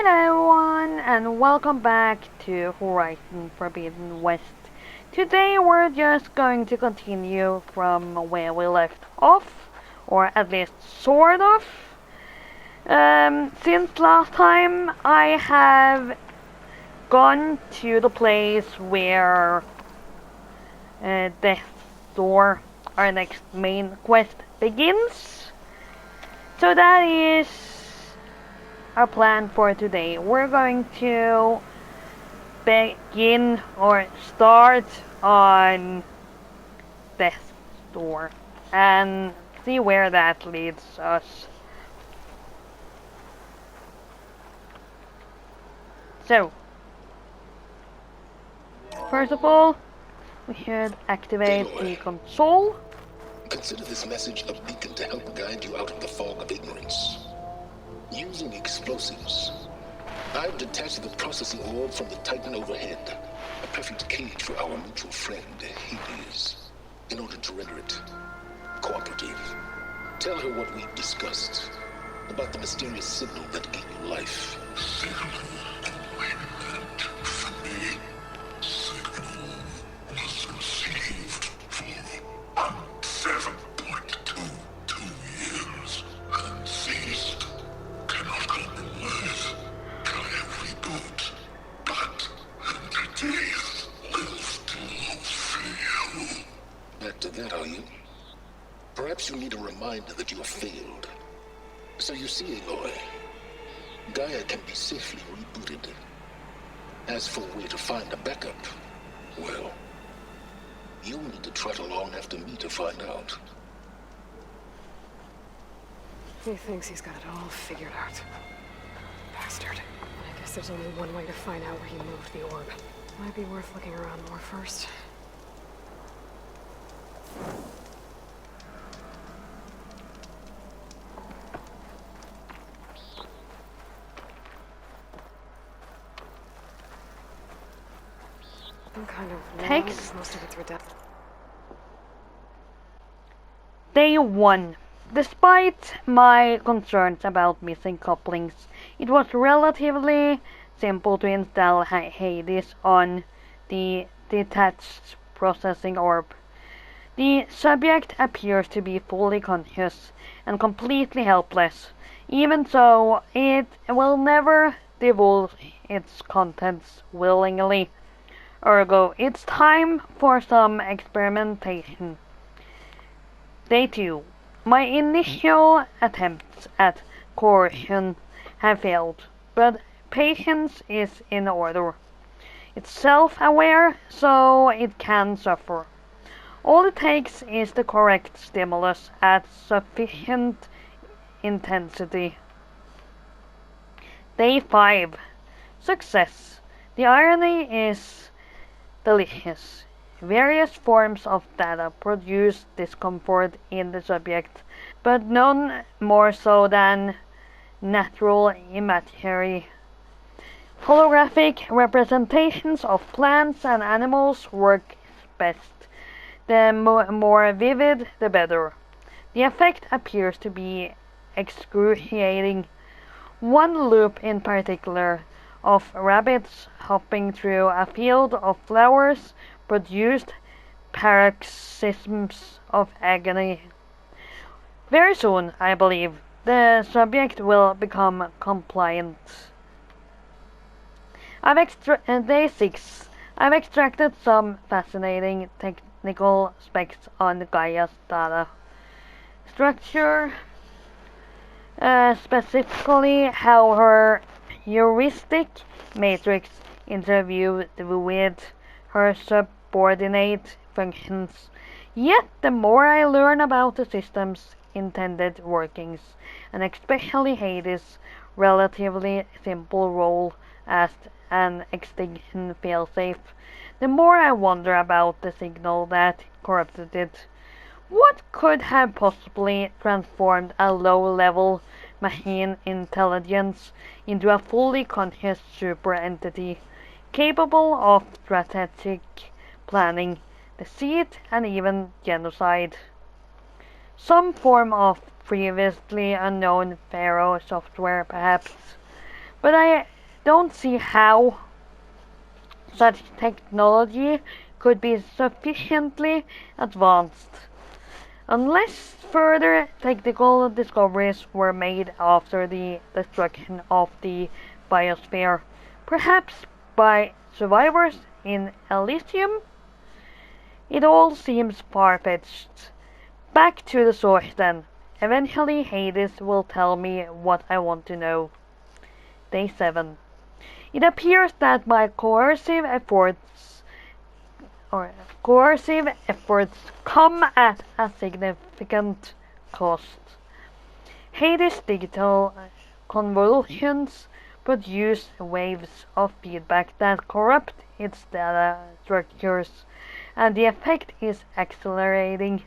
Hello everyone and welcome back to Horizon Forbidden West. Today we're just going to continue from where we left off, or at least sort of. Since last time I have gone to the place where Death's Door, our next main quest, begins. So that is our plan for today. We're going to begin or start on Death's Door and see where that leads us. So, first of all, we should activate the console. Consider this message a beacon to help guide you out of the fog of ignorance. Using explosives, I've detached the processing orb from the Titan overhead, a perfect cage for our mutual friend, Hades, in order to render it cooperative. Tell her what we've discussed about the mysterious signal that gave you life. Perhaps you need a reminder that you have failed. So you see, Aloy, Gaia can be safely rebooted. As for a way to find a backup, well, you'll need to trot along after me to find out. He thinks he's got it all figured out. Bastard. I guess there's only one way to find out where he moved the orb. Might be worth looking around more first. Kind of Text. Most of it's redacted. Day 1. Despite my concerns about missing couplings, it was relatively simple to install Hades on the detached processing orb. The subject appears to be fully conscious and completely helpless. Even so, it will never divulge its contents willingly. Ergo, it's time for some experimentation. Day 2. My initial attempts at coercion have failed, but patience is in order. It's self-aware, so it can suffer. All it takes is the correct stimulus at sufficient intensity. Day 5. Success. The irony is delicious. Various forms of data produce discomfort in the subject, but none more so than natural imagery. Holographic representations of plants and animals work best. The more vivid, the better. The effect appears to be excruciating. One loop in particular, of rabbits hopping through a field of flowers, produced paroxysms of agony. Very soon, I believe, the subject will become compliant. Day 6. I've extracted some fascinating technical specs on Gaia's data structure, specifically how her heuristic matrix interviewed with her subordinate functions. Yet the more I learn about the system's intended workings, and especially Hades' relatively simple role as an extinction failsafe, the more I wonder about the signal that corrupted it. What could have possibly transformed a low-level machine intelligence into a fully conscious super entity, capable of strategic planning, deceit, and even genocide? Some form of previously unknown Pharaoh software, perhaps. But I don't see how such technology could be sufficiently advanced, unless further technical discoveries were made after the destruction of the biosphere, perhaps by survivors in Elysium. It all seems far-fetched. Back to the source then. Eventually Hades will tell me what I want to know. Day 7. It appears that my coercive efforts come at a significant cost. Hades' digital convolutions produce waves of feedback that corrupt its data structures, and the effect is accelerating.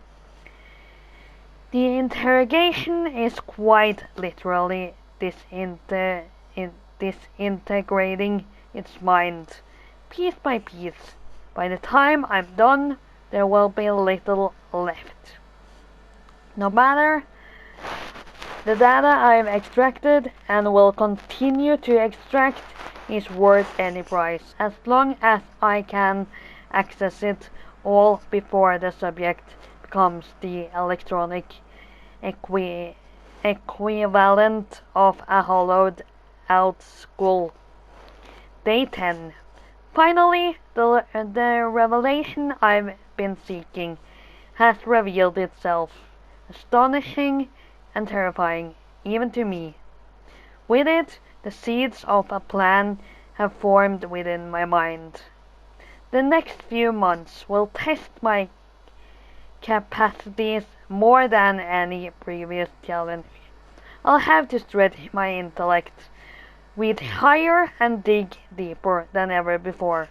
The interrogation is quite literally disintegrating its mind, piece by piece. By the time I'm done, there will be little left. No matter the data I've extracted and will continue to extract is worth any price, as long as I can access it all before the subject becomes the electronic equivalent of a hollowed out skull. Day 10. Finally, the revelation I've been seeking has revealed itself, astonishing and terrifying, even to me. With it, the seeds of a plan have formed within my mind. The next few months will test my capacities more than any previous challenge. I'll have to stretch my intellect, read higher and dig deeper than ever before.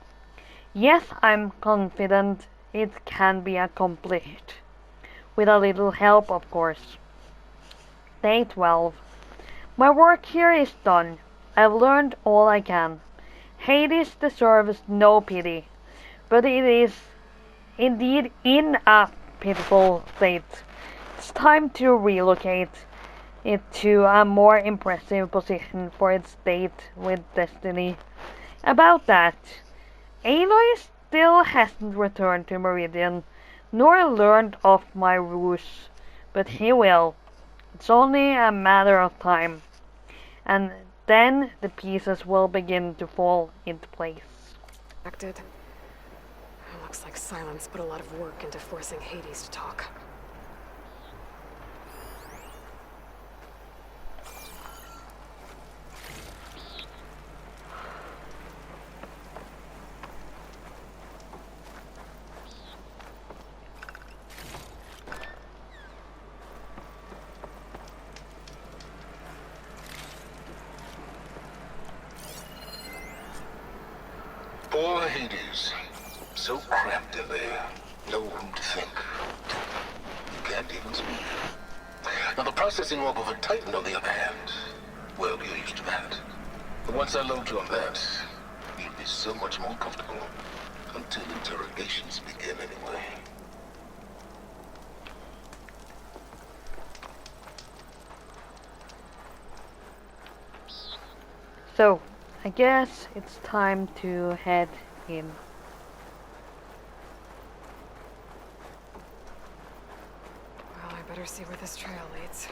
Yes, I'm confident it can be accomplished. With a little help, of course. Day 12. My work here is done. I've learned all I can. Hades deserves no pity, but it is indeed in a pitiful state. It's time to relocate it to a more impressive position for its date with destiny. About that, Aloy still hasn't returned to Meridian, nor learned of my ruse, but he will. It's only a matter of time, and then the pieces will begin to fall into place. Acted. Looks like Silence put a lot of work into forcing Hades to talk. Poor Hades. So cramped in there. No room to think. Can't even speak. Now the processing orb of a Titan, on the other hand, well, you're used to that. But once I load you on that, you'll be so much more comfortable. Until interrogations begin anyway. So, I guess it's time to head in. Well, I better see where this trail leads.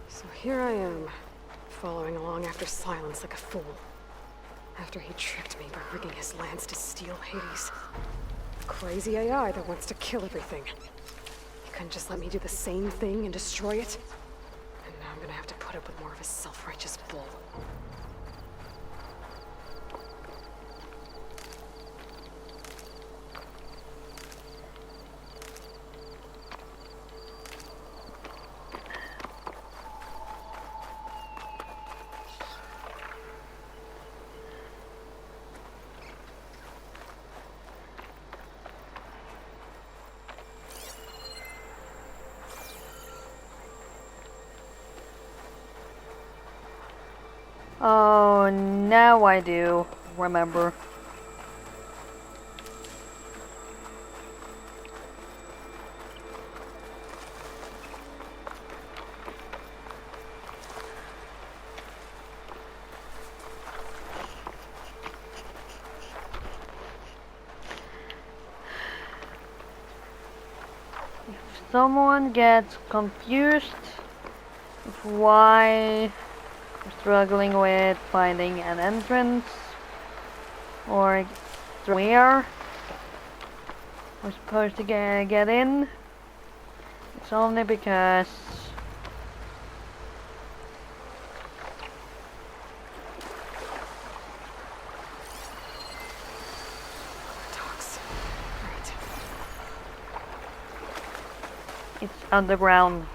So here I am, following along after Silence like a fool. After he tricked me by rigging his lance to steal Hades. The crazy AI that wants to kill everything. He couldn't just let me do the same thing and destroy it? And now I'm gonna have to put up with more of his self-righteous bull. Oh, now I do remember. If someone gets confused with why we're struggling with finding an entrance or where we're supposed to get in, it's only because Docks. Right. it's underground.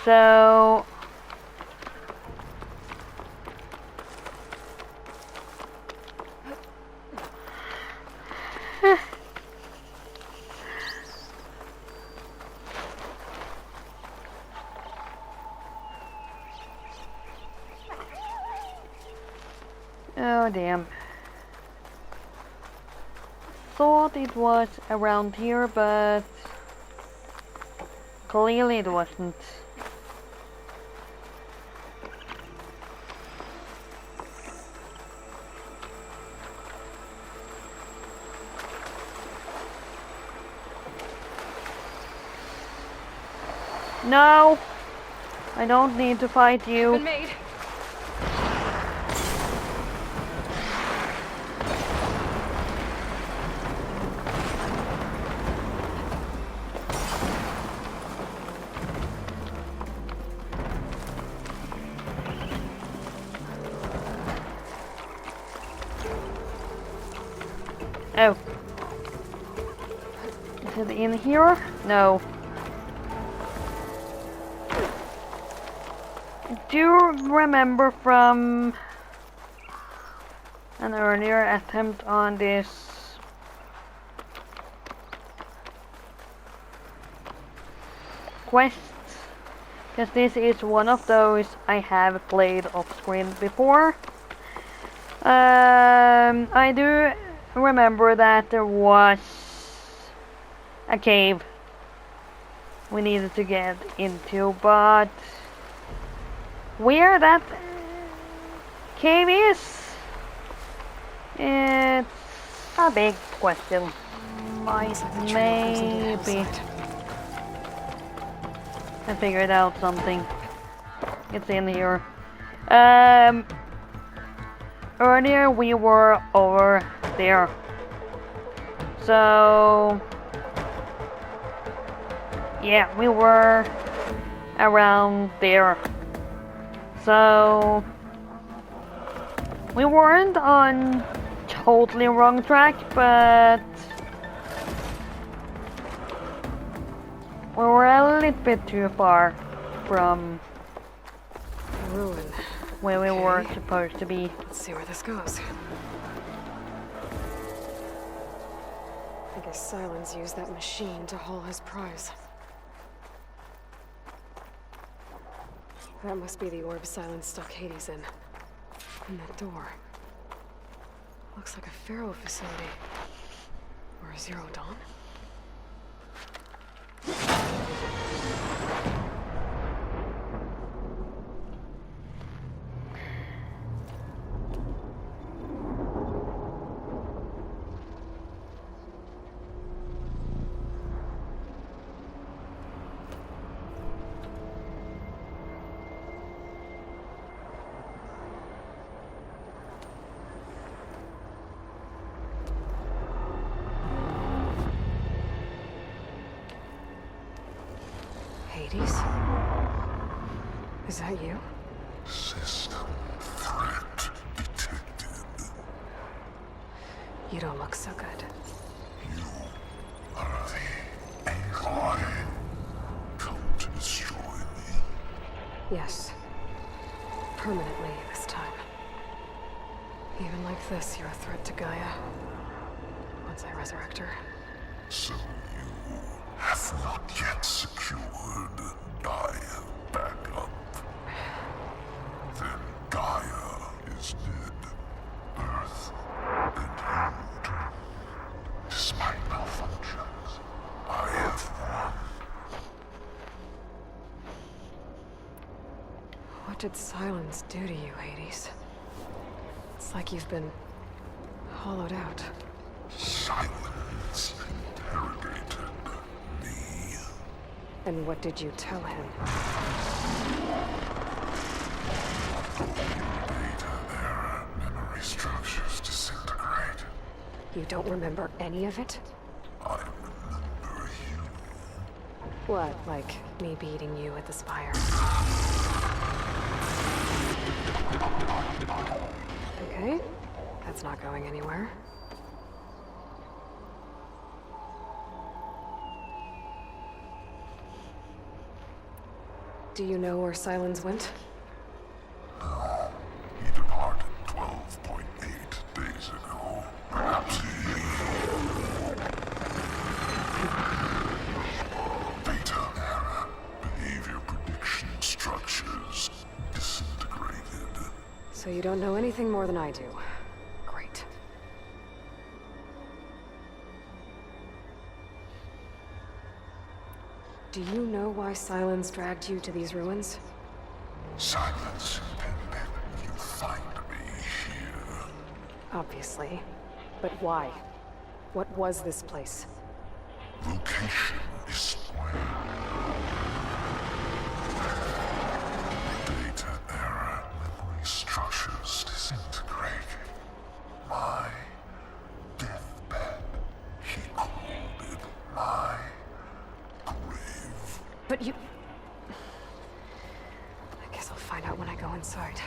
So oh damn. Thought it was around here, but clearly it wasn't. No! I don't need to fight you. Been made. Oh. Is it in here? No. Do you remember from an earlier attempt on this quest? Because this is one of those I have played off screen before. I do remember that there was a cave we needed to get into, but where that cave is, it's a big question. Maybe I figured out something. It's in here. Earlier we were over there. So yeah, we were around there. So we weren't on totally wrong track, but we were a little bit too far from Ruin. where we were supposed to be. Let's see where this goes. I guess Silence used that machine to haul his prize. That must be the orb Silence stuck Hades in. And that door. Looks like a Pharaoh facility. Or a Zero Dawn? Hades? Is that you? System threat detected. You don't look so good. You are the AI come to destroy me. Yes. Permanently this time. Even like this, you're a threat to Gaia. Once I resurrect her. So you have not yet secured Gaia backup. did Silence do to you, Hades? It's like you've been hollowed out. Silence interrogated me. And what did you tell him? Data era memory structures disintegrate. You don't remember any of it? I remember you. What, like me beating you at the Spire? Okay, that's not going anywhere. Do you know where Silence went? No. He departed 12.8 days ago. Perhaps he... Beta era behavior prediction structures disintegrated. So you don't know anything more than I do. Great. Do you know why Silence dragged you to these ruins? Silence intended you find me here. Obviously. But why? What was this place? Location is square. Data era memory structures disintegrated. My deathbed. He called it my grave. But you... I guess I'll find out when I go inside.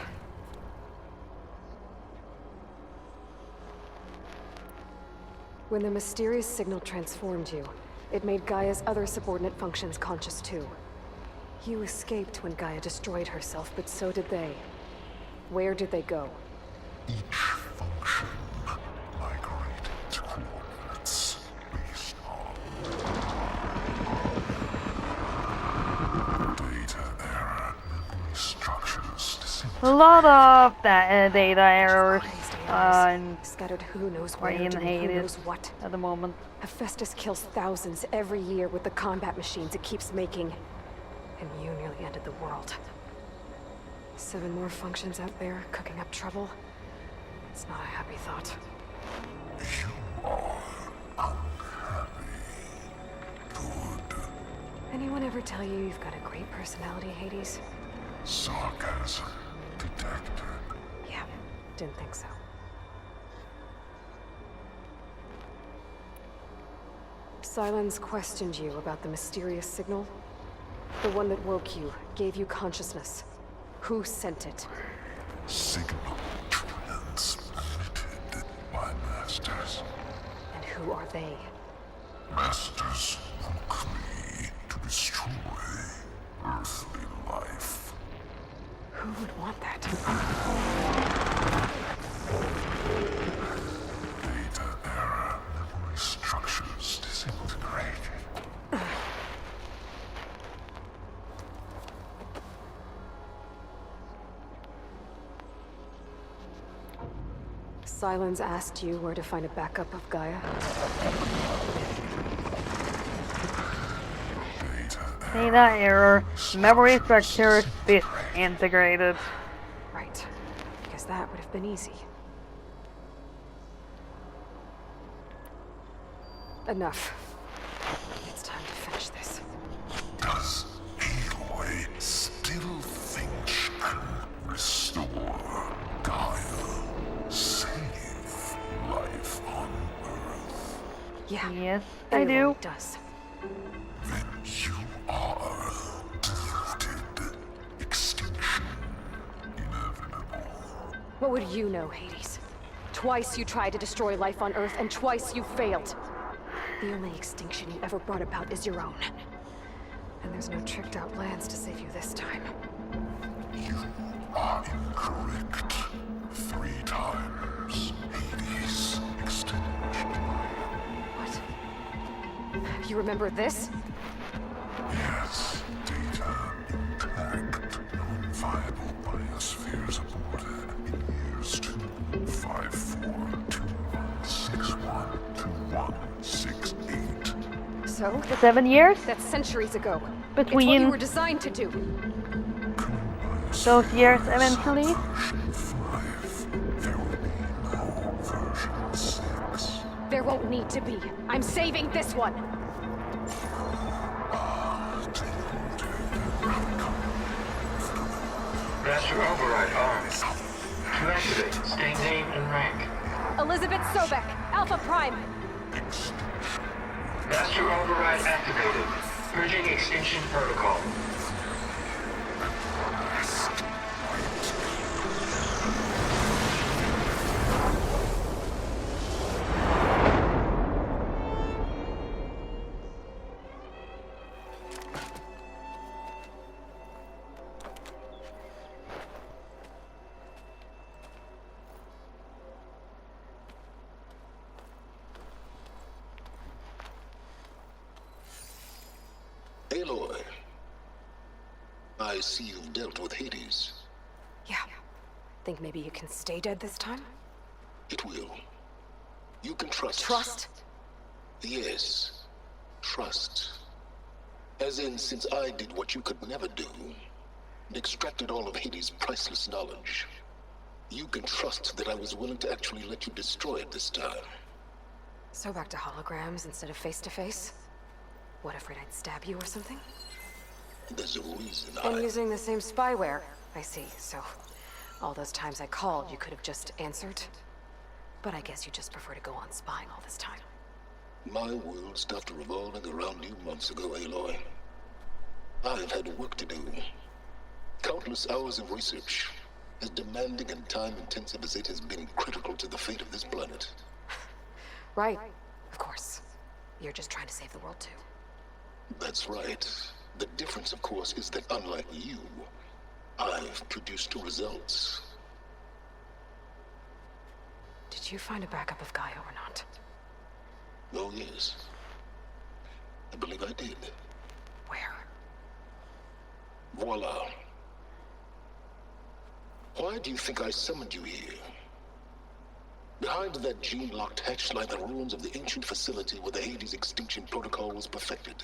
When the mysterious signal transformed you, it made Gaia's other subordinate functions conscious too. You escaped when Gaia destroyed herself, but so did they. Where did they go? Each function migrated to coordinates based on data era memory structures A lot of that data errors Scattered who knows are where, in doing who Hades knows what. at the moment. Hephaestus kills thousands every year with the combat machines it keeps making. And you nearly ended the world. 7 more functions out there, cooking up trouble. It's not a happy thought. You are unhappy. Good. Anyone ever tell you you've got a great personality, Hades? Sarcasm detected. Yeah, didn't think so. Silence questioned you about the mysterious signal. The one that woke you, gave you consciousness. Who sent it? Signal transmitted by masters. And who are they? Masters woke me to destroy earthly life. Who would want that? Data era memory structures disintegrated. Silence asked you where to find a backup of Gaia. Data error, memory structures disintegrated. Right, because that would have been easy. Enough. It's time to finish this. Does Aloy still think she can restore Gaia? Save life on Earth? Yeah. Yes, I do. Aloy does. Then you are deleted. Extinction inevitable. What would you know, Hades? Twice you tried to destroy life on Earth, and twice you failed. The only extinction you ever brought about is your own. And there's no tricked-out lands to save you this time. You are incorrect. 3 times. Hades extinguished. What? You remember this? Yes, data intact. Non-viable biospheres aborted in years 254, 2161, 2168. So? 7 years That's centuries ago. It's what you between were designed to do. Combine those years eventually. Version 5. There will be no version 6. There won't need to be. I'm saving this one. Master Override armed. To activate, state name and rank. Elizabeth Sobek, Alpha Prime. Master Override activated. Purging extinction protocol. Aloy, I see you've dealt with Hades. Yeah. Think maybe you can stay dead this time? It will. You can trust. Trust? Yes. Trust. As in, since I did what you could never do, and extracted all of Hades' priceless knowledge, you can trust that I was willing to actually let you destroy it this time. So back to holograms instead of face-to-face? What, afraid I'd stab you or something? There's a reason And using the same spyware. I see, so all those times I called, you could have just answered. But I guess you just prefer to go on spying all this time. My world stopped revolving around you months ago, Aloy. I've had work to do. Countless hours of research, as demanding and time-intensive as it has been critical to the fate of this planet. Right, of course. You're just trying to save the world too. That's right. The difference, of course, is that unlike you, I've produced results. Did you find a backup of Gaia or not? Oh, yes. I believe I did. Where? Voila. Why do you think I summoned you here? Behind that gene-locked hatch lie the ruins of the ancient facility where the Hades extinction protocol was perfected.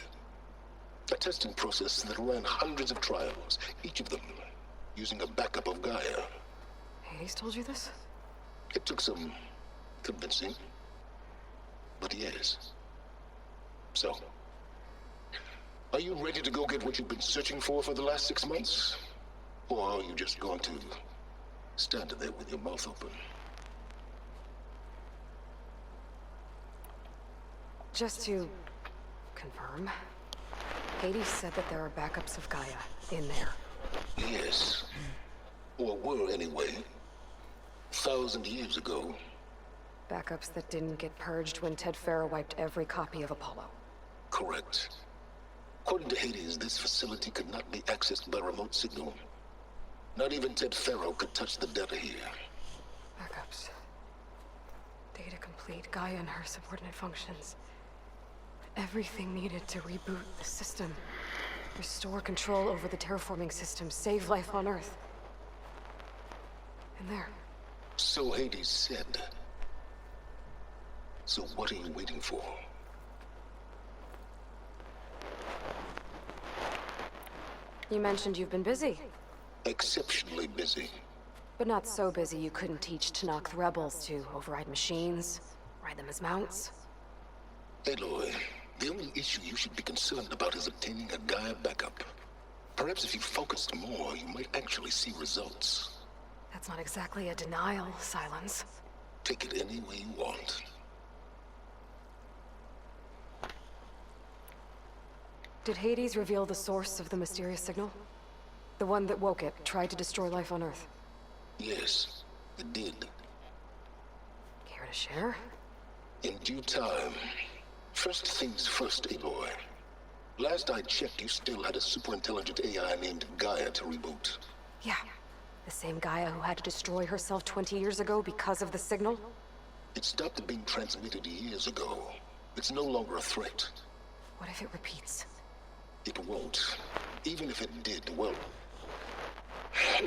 A testing process that ran hundreds of trials, each of them using a backup of Gaia. Hades told you this? It took some convincing, but yes. So, are you ready to go get what you've been searching for the last 6 months? Or are you just going to stand there with your mouth open? Just to confirm, Hades said that there are backups of Gaia in there. Yes. Or were anyway. 1,000 years ago. Backups that didn't get purged when Ted Farrow wiped every copy of Apollo. Correct. According to Hades, this facility could not be accessed by remote signal. Not even Ted Farrow could touch the data here. Backups. Data complete, Gaia and her subordinate functions. Everything needed to reboot the system. Restore control over the terraforming system, save life on Earth. And there. So Hades said. So what are you waiting for? You mentioned you've been busy. Exceptionally busy. But not so busy you couldn't teach Tanakh the rebels to override machines, ride them as mounts. Aloy, the only issue you should be concerned about is obtaining a Gaia backup. Perhaps if you focused more, you might actually see results. That's not exactly a denial, Silence. Take it any way you want. Did Hades reveal the source of the mysterious signal? The one that woke it, tried to destroy life on Earth? Yes, it did. Care to share? In due time. First things first, Aloy. Last I checked, you still had a super-intelligent AI named Gaia to reboot. Yeah. The same Gaia who had to destroy herself 20 years ago because of the signal? It stopped being transmitted years ago. It's no longer a threat. What if it repeats? It won't. Even if it did, well...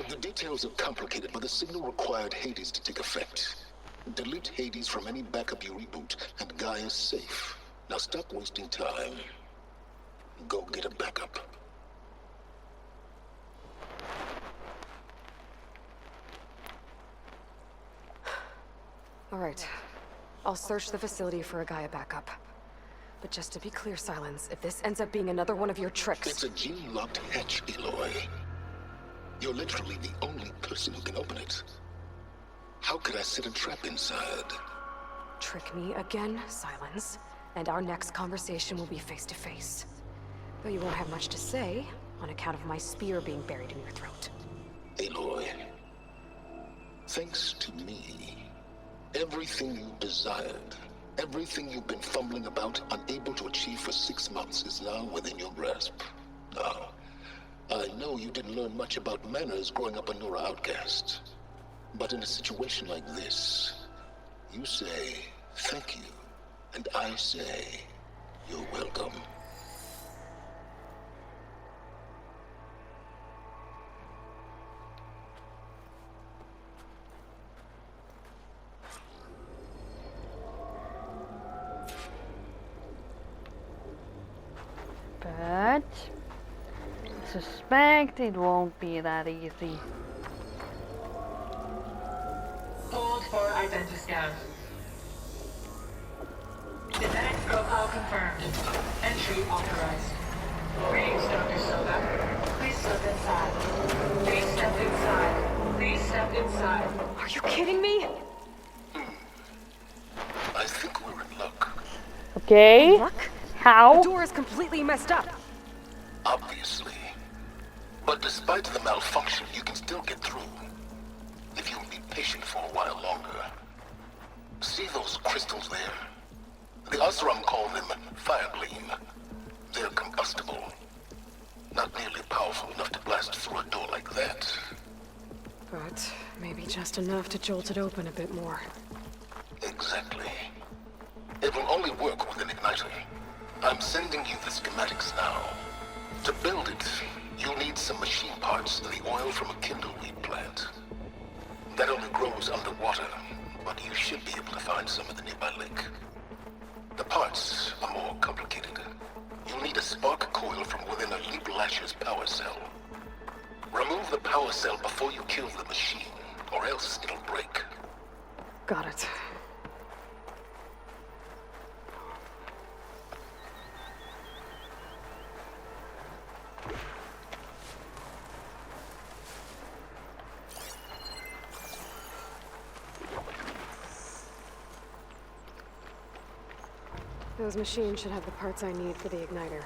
The details are complicated, but the signal required Hades to take effect. Delete Hades from any backup you reboot, and Gaia's safe. Now stop wasting time. Go get a backup. I'll search the facility for a Gaia backup. But just to be clear, Silence, if this ends up being another one of your tricks... It's a gene-locked hatch, Aloy. You're literally the only person who can open it. How could I set a trap inside? Trick me again, Silence, and our next conversation will be face-to-face. Though you won't have much to say, on account of my spear being buried in your throat. Aloy, thanks to me, everything you desired, everything you've been fumbling about, unable to achieve for 6 months, is now within your grasp. Now, I know you didn't learn much about manners growing up a Nora outcast. But in a situation like this, you say, thank you, and I say, you're welcome. But I suspect it won't be that easy. Hold for identiscan. Genetic profile confirmed. Entry authorized. Greetings, Dr. Soda. Please step inside. Please step inside. Please step inside. Are you kidding me? I think we're in luck. Okay. Luck? How? The door is completely messed up. Obviously. But despite the malfunction, you can still get through. If you'll be patient for a while longer. See those crystals there? The Osram call them fire gleam. They're combustible. Not nearly powerful enough to blast through a door like that. But maybe just enough to jolt it open a bit more. Exactly. It will only work with an igniter. I'm sending you the schematics now. To build it, you'll need some machine parts and the oil from a kindleweed plant. That only grows underwater, but you should be able to find some in the nearby lake. The parts are more complicated. You'll need a spark coil from within a Leap Lasher's power cell. Remove the power cell before you kill the machine, or else it'll break. Got it. Those machines should have the parts I need for the igniter.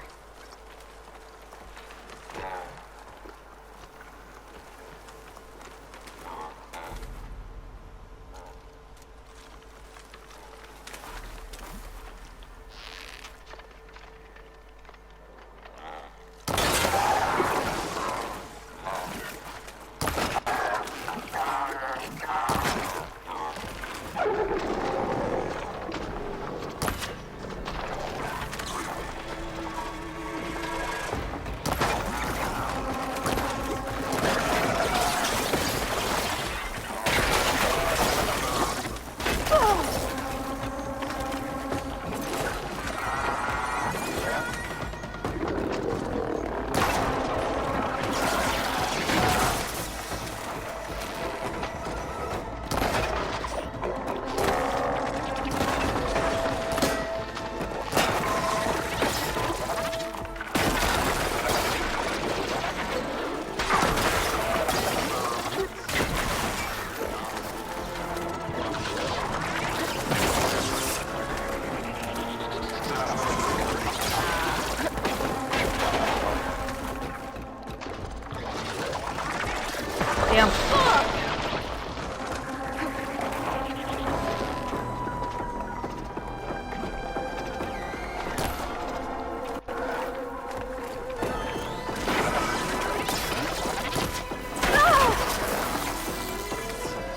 Damn.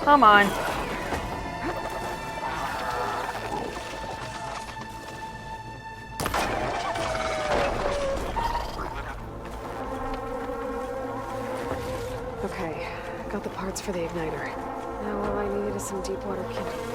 Come on. Okay, got the parts for the igniter. Now all I need is some deep water kindling.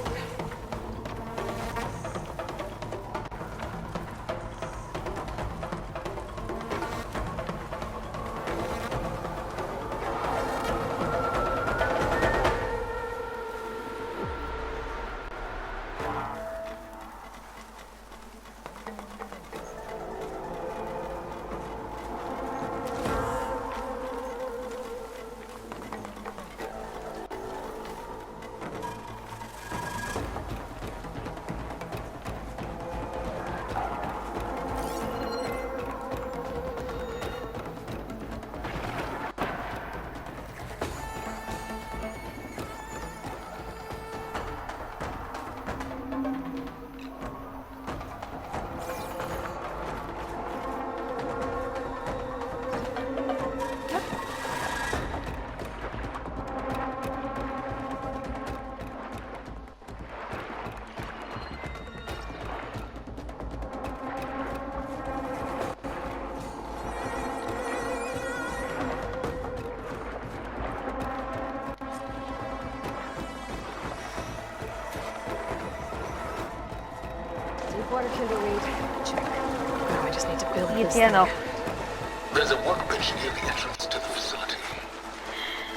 this Yeah, thing? no. There's a workbench near the entrance to the facility.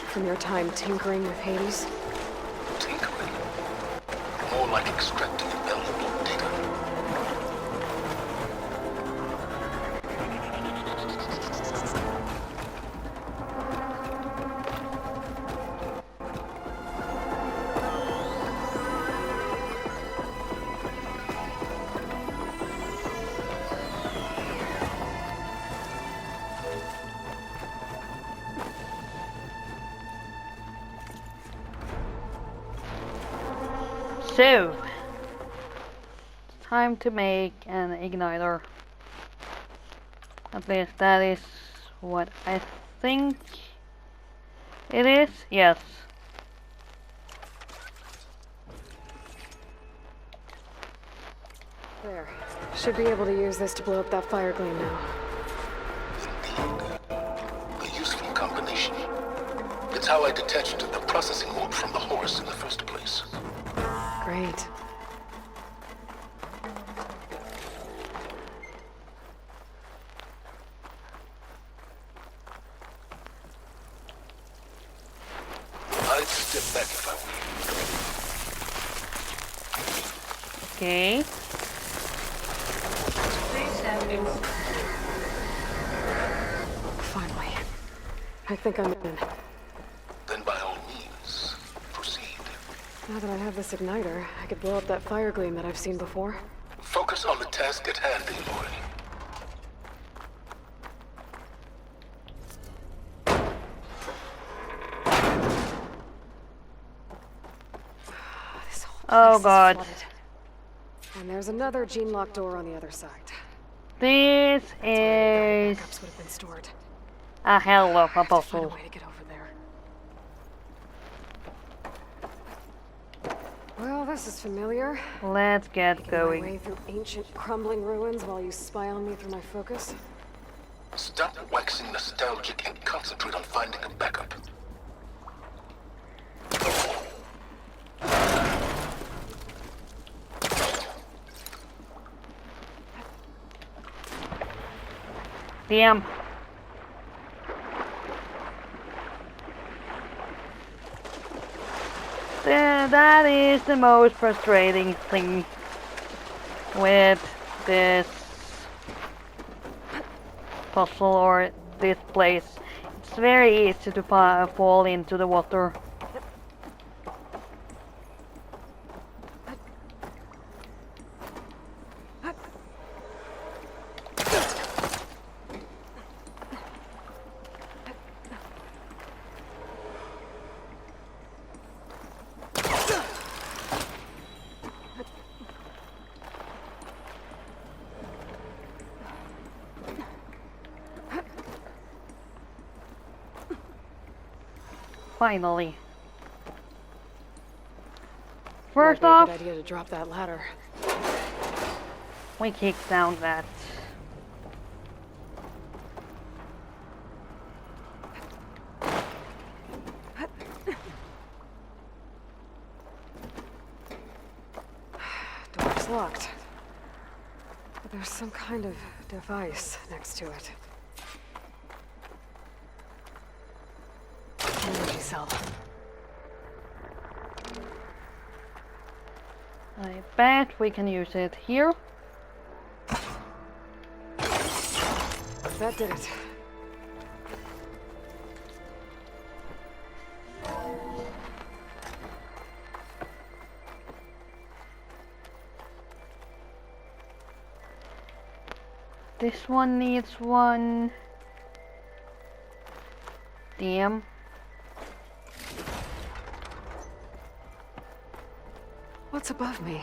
From your time tinkering with Hades? Tinkering. More like extracting valuable data. So, time to make an igniter. At least that is what I think it is. Yes. There. Should be able to use this to blow up that fire gleam now. Indeed. A useful combination. It's how I detached the processing orb from the horse in the first place. Great. I'd step back if I were you. Okay. Please step inside. Finally. I think I'm in. Then by all means, proceed. Now that I have this igniter, I could blow up that fire gleam that I've seen before. Focus on the task at hand, Aloy. This whole Oh place is God. flooded. And there's another gene-locked door on the other side. This Where is backups would have been stored. a hell of a Find a puzzle. way to get over there. Well, this is familiar. Let's get Making my going. way through ancient, crumbling ruins while you spy on me through my focus. Stop waxing nostalgic and concentrate on finding a backup. Damn. That is the most frustrating thing with this puzzle or this place. It's very easy to fall into the water. Finally. First Might be a off, good idea to drop that ladder. we kick down that. Door's locked. But there's some kind of device next to it. Energy cell. I bet we can use it here. That did it. This one needs one. Damn. What's above me?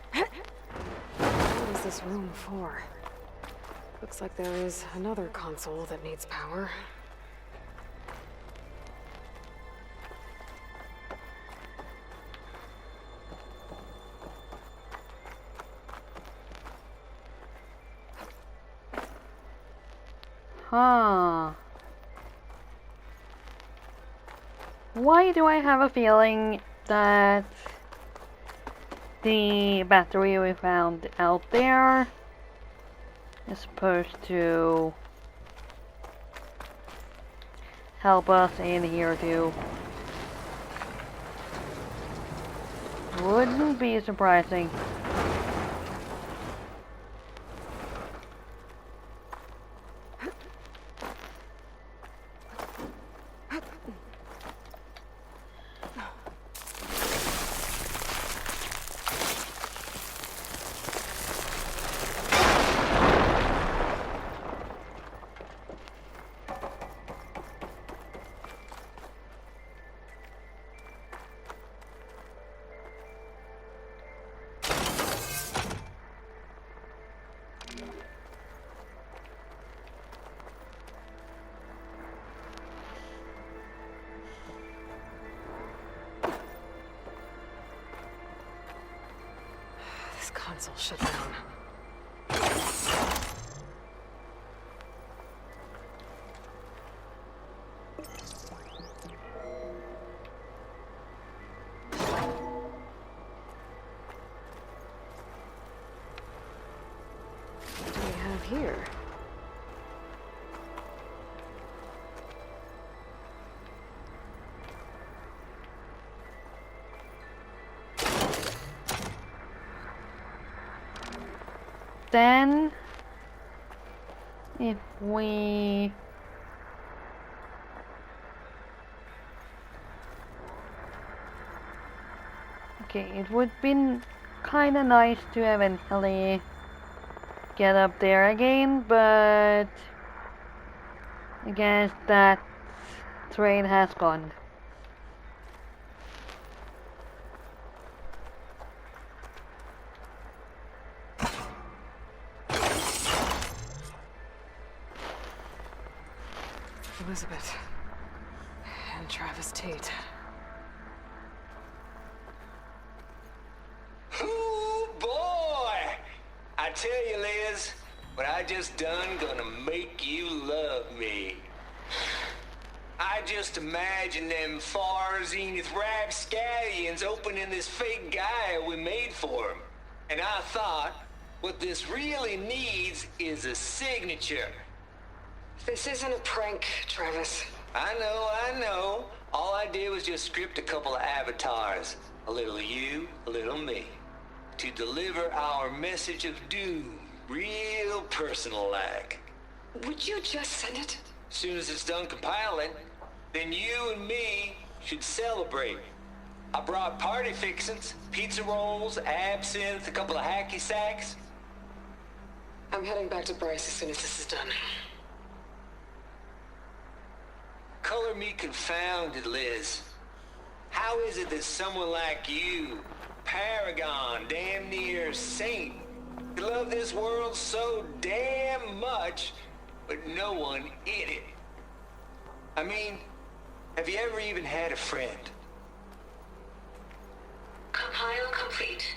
What is this room for? Looks like there is another console that needs power. Huh. Why do I have a feeling that the battery we found out there is supposed to help us in here too? Wouldn't be surprising. This console shut down. What do we have here? Then, if we... Okay, it would be kinda nice to eventually get up there again, but I guess that train has gone. Elizabeth. And Travis Tate. Ooh, boy! I tell you, Liz, what I just done gonna make you love me. I just imagine them far zenith rapscallions opening this fake guy we made for him. And I thought, what this really needs is a signature. This isn't a prank, Travis. I know. All I did was just script a couple of avatars. A little you, a little me. To deliver our message of doom, real personal-like. Would you just send it? As soon as it's done compiling, then you and me should celebrate. I brought party fixins, pizza rolls, absinthe, a couple of hacky sacks. I'm heading back to Bryce as soon as this is done. Color me confounded, Liz. How is it that someone like you, paragon, damn near saint, could love this world so damn much, but no one in it? I mean, have you ever even had a friend? Compile complete.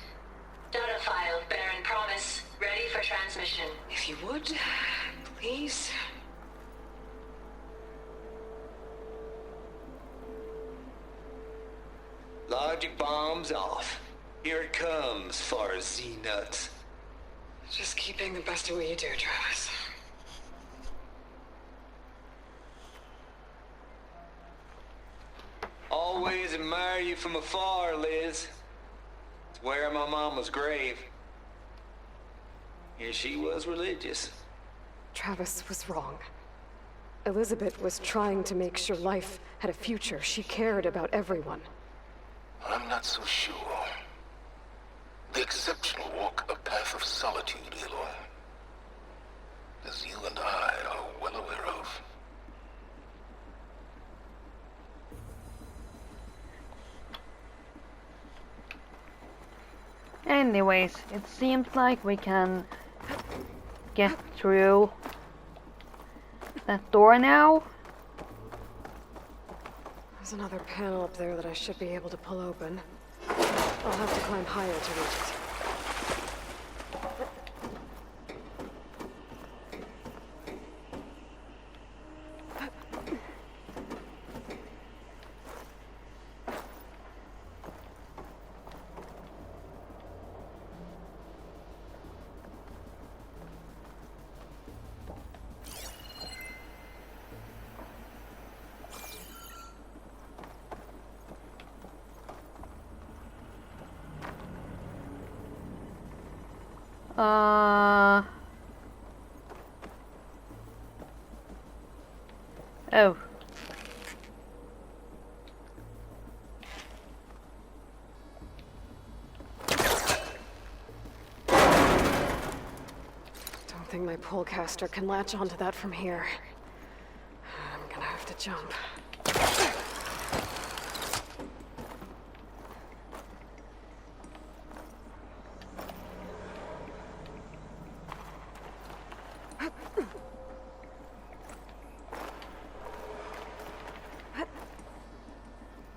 Data file, Baron Promise, ready for transmission. If you would, please. Logic bombs off. Here it comes, far as Z-nuts. Just keep being the best at what you do, Travis. Always admire you from afar, Liz. It's where my mama's grave. And she was religious. Travis was wrong. Elizabeth was trying to make sure life had a future. She cared about everyone. I'm not so sure. The exceptional walk a path of solitude, Aloy. As you and I are well aware of. Anyways, it seems like we can get through that door now. There's another panel up there that I should be able to pull open. I'll have to climb higher to reach it. Oh. Don't think my polecaster can latch onto that from here. I'm gonna have to jump.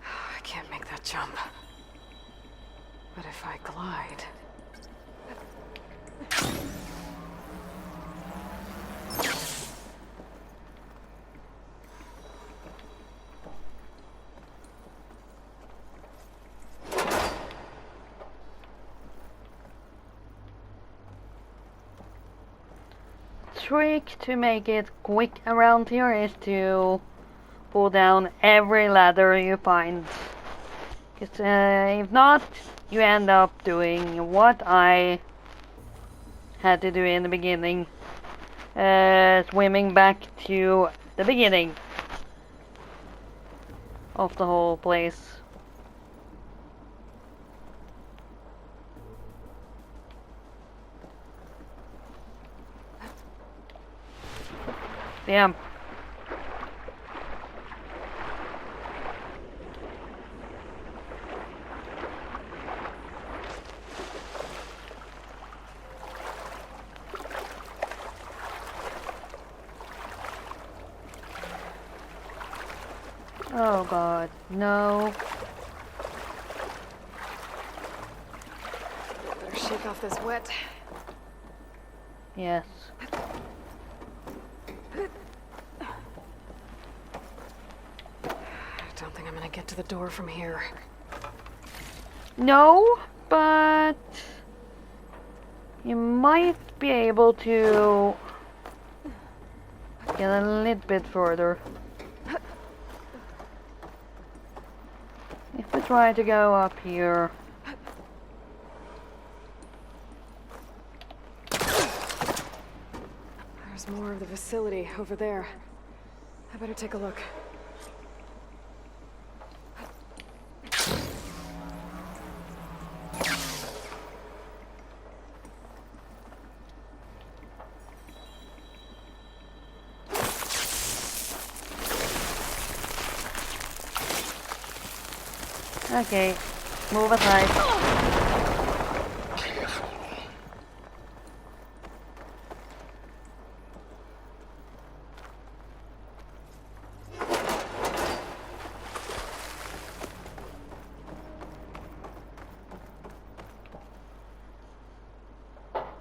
I can't make that jump. But if I glide... Trick to make it quick around here is to pull down every ladder you find. Because if not, you end up doing what I had to do in the beginning. Swimming back to the beginning of the whole place. Damn. Oh god, no. Better shake off this wet. Yes. I don't think I'm gonna get to the door from here. No, but you might be able to get a little bit further. If we try to go up here. There's more of the facility over there. I better take a look. Okay, move aside.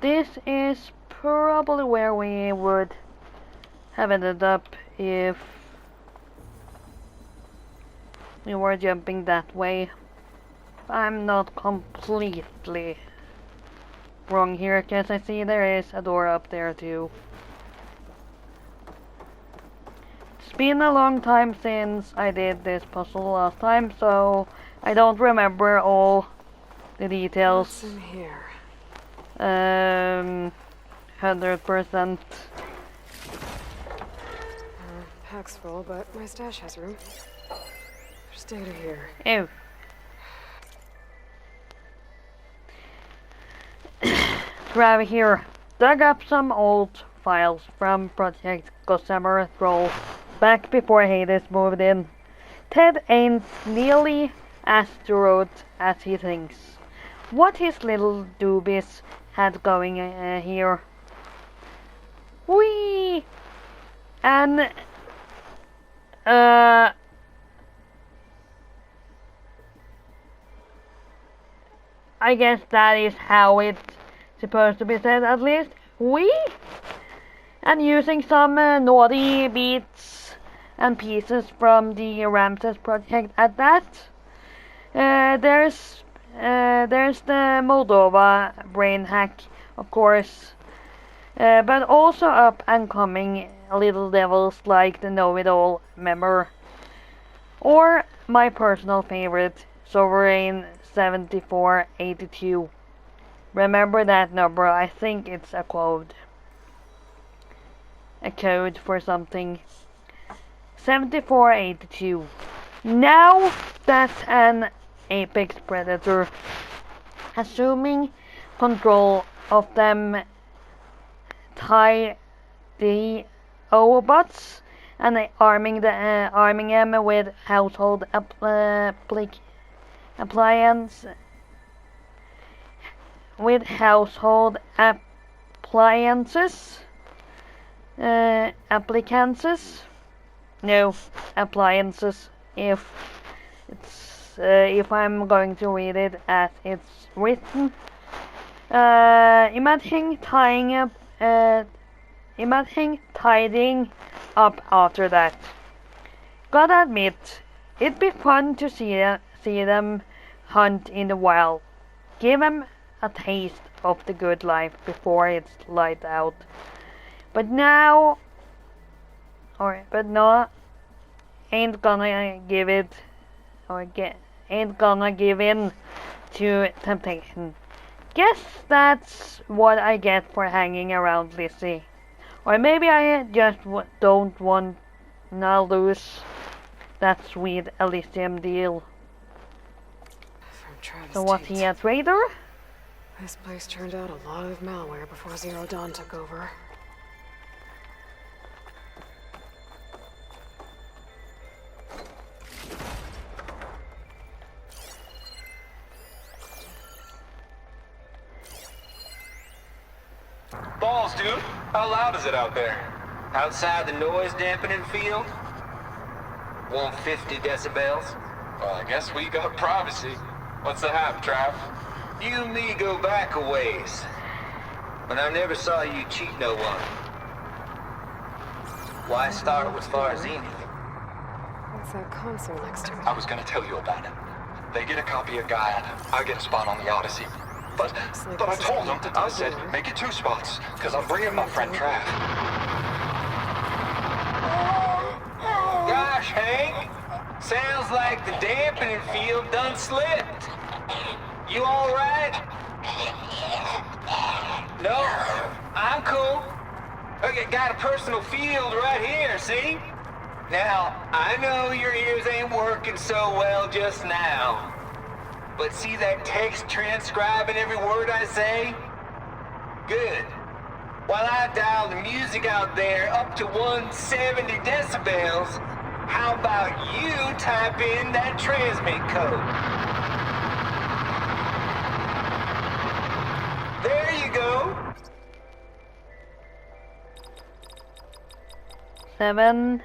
This is probably where we would have ended up if we were jumping that way. I'm not completely wrong here, because I see there is a door up there too. It's been a long time since I did this puzzle last time, so I don't remember all the details. What's in here? 100%. Pack's full, but my stash has room. There's data here. Ew. Grab here. Dug up some old files from Project Ghostwire Tokyo back before Hades moved in. Ted ain't nearly as thorough as he thinks. What his little doobies had going here. Whee! And I guess that is how it's supposed to be said, at least. Whee! And using some naughty beats and pieces from the Ramses project at that. There's the Moldova brain hack, of course, but also up and coming little devils like the know-it-all member, or my personal favorite, Sovereign 7482. Remember that number. I think it's a code. A code for something. 7482. Now that's an apex predator. Assuming control of them, tie the Obots and arming them with household appliances. With household appliances. Appliances. No, appliances. If I'm going to read it as it's written. Imagine tidying up after that. Gotta admit, it'd be fun to see them hunt in the wild. Give them a taste of the good life before it's light out. But no, ain't gonna give in to temptation. Guess that's what I get for hanging around Lizzie. Or maybe I just don't want to lose that sweet Elysium deal. So was he a traitor? This place turned out a lot of malware before Zero Dawn took over. Balls, dude. How loud is it out there? Outside the noise dampening field? 150 decibels? Well, I guess we got privacy. What's the hap, Trav? You and me go back a ways. But I never saw you cheat no one. Why start with Farzini? What's that console next to it? I was gonna tell you about it. They get a copy of Gaia, I get a spot on the Odyssey. But I told them, I said, make it 2 spots, because I'm bringing my friend Trav. Gosh, Hank. Sounds like the dampening field done slipped. You alright? No, I'm cool. Okay, got a personal field right here, see? Now, I know your ears ain't working so well just now. But see that text transcribing every word I say? Good. While I dial the music out there up to 170 decibels, how about you type in that transmit code? There you go. 7,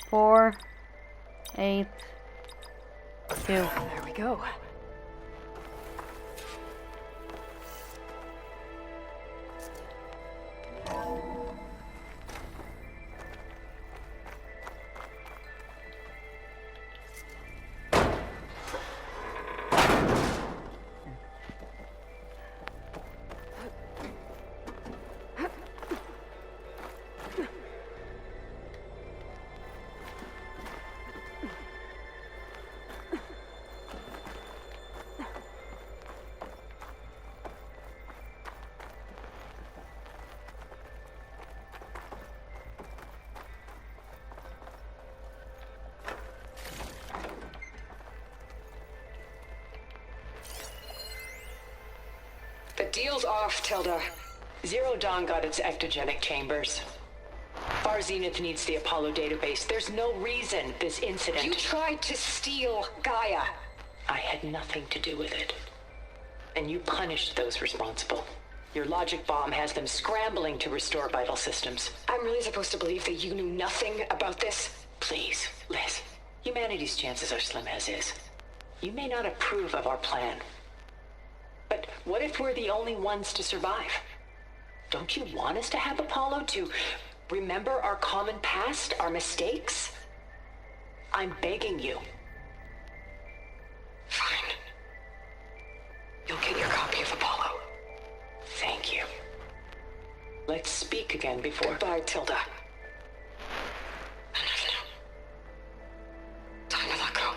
4, 8, 2. There we go. The deal's off, Tilda. Zero Dawn got its ectogenic chambers. Far Zenith needs the Apollo database. There's no reason this incident... You tried to steal Gaia. I had nothing to do with it. And you punished those responsible. Your logic bomb has them scrambling to restore vital systems. I'm really supposed to believe that you knew nothing about this? Please, Liz. Humanity's chances are slim as is. You may not approve of our plan. But what if we're the only ones to survive? Don't you want us to have Apollo to remember our common past, our mistakes? I'm begging you. Fine. You'll get your copy of Apollo. Thank you. Let's speak again before... Goodbye, Tilda. Enough now. Time to let go.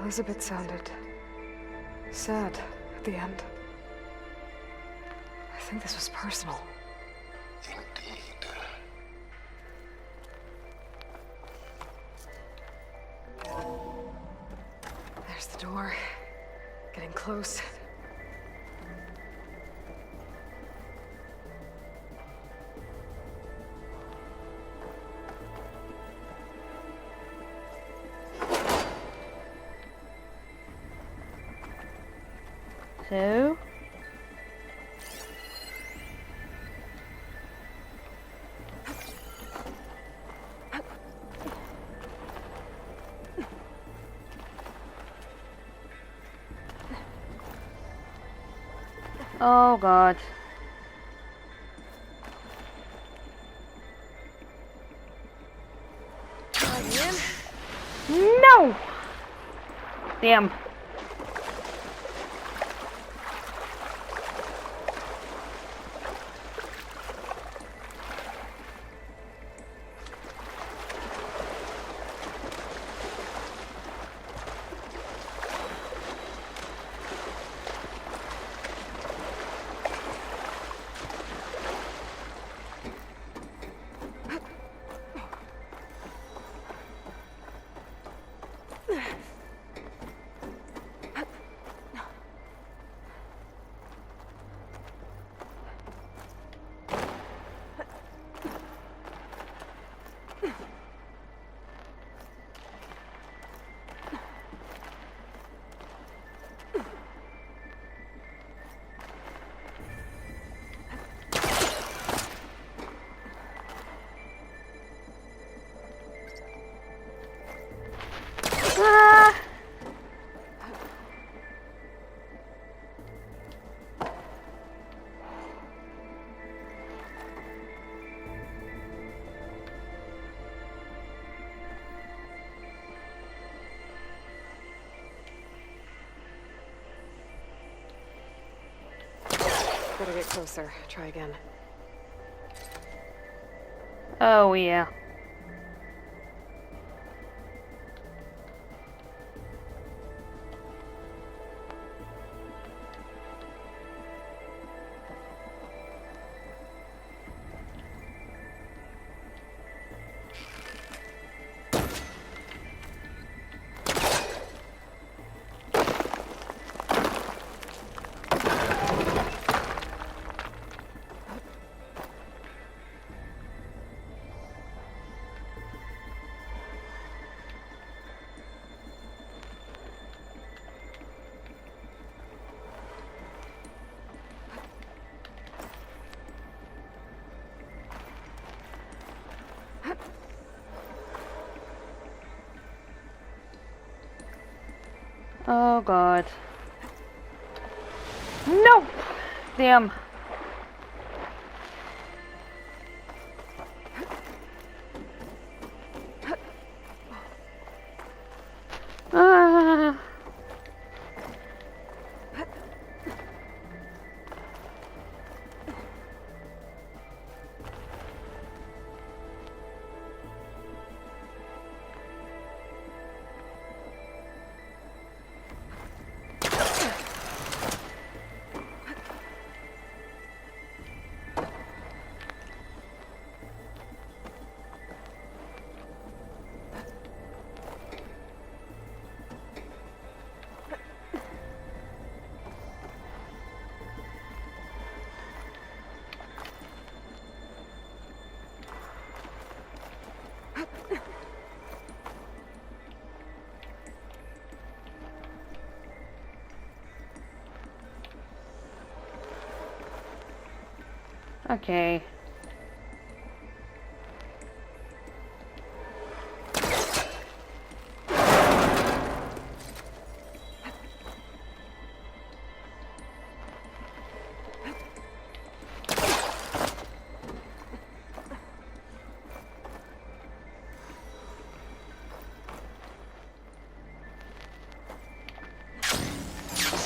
Elizabeth sounded sad at the end. I think this was personal. Indeed. There's the door. Getting close. So... Oh god. No! Damn. Gotta get closer. Try again. Oh yeah. Oh god. No! Damn. Ah. Okay.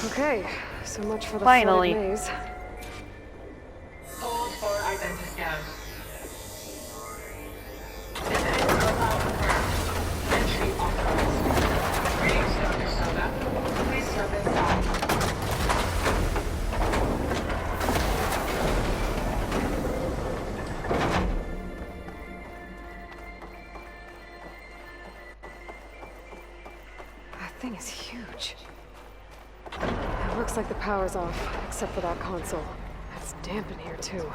Okay, so much for the Finally. flooded maze. Hold for identity scan. Visiting profile confirmed. Entry authorized. Greetings, Dr. Soda. Please step inside. thing is huge. It looks like the power's off, except for that console. It's damp in here, too.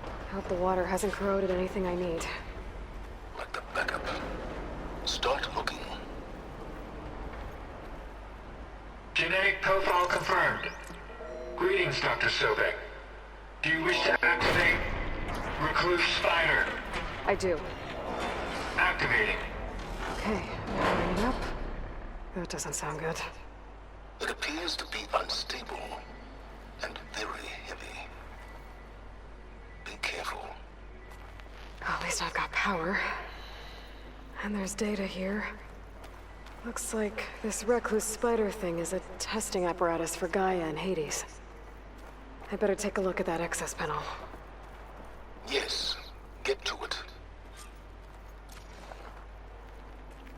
I hope the water hasn't corroded anything I need. Like the backup. Start looking. Genetic profile confirmed. Greetings, Dr. Sobek. Do you wish to activate Recluse Spider? I do. Activating. Okay, powering it up. That doesn't sound good. It appears to be unstable and very heavy. Be careful. At least I've got power. And there's data here. Looks like this recluse spider thing is a testing apparatus for Gaia and Hades. I better take a look at that access panel. Yes, get to it.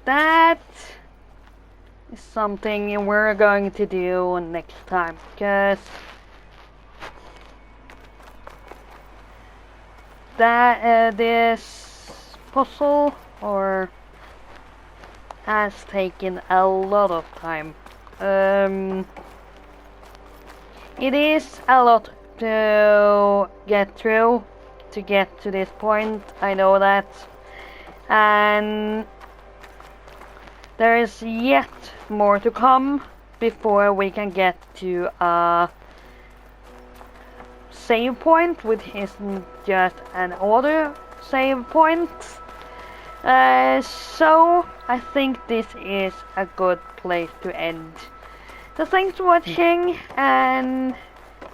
That is something we're going to do next time, because that this puzzle has taken a lot of time. It is a lot to get through to get to this point, I know that, and there is yet more to come before we can get to a save point, which isn't just an auto save point. So I think this is a good place to end. So thanks for watching, and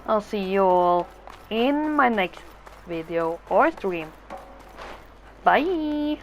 I'll see you all in my next video or stream. Bye!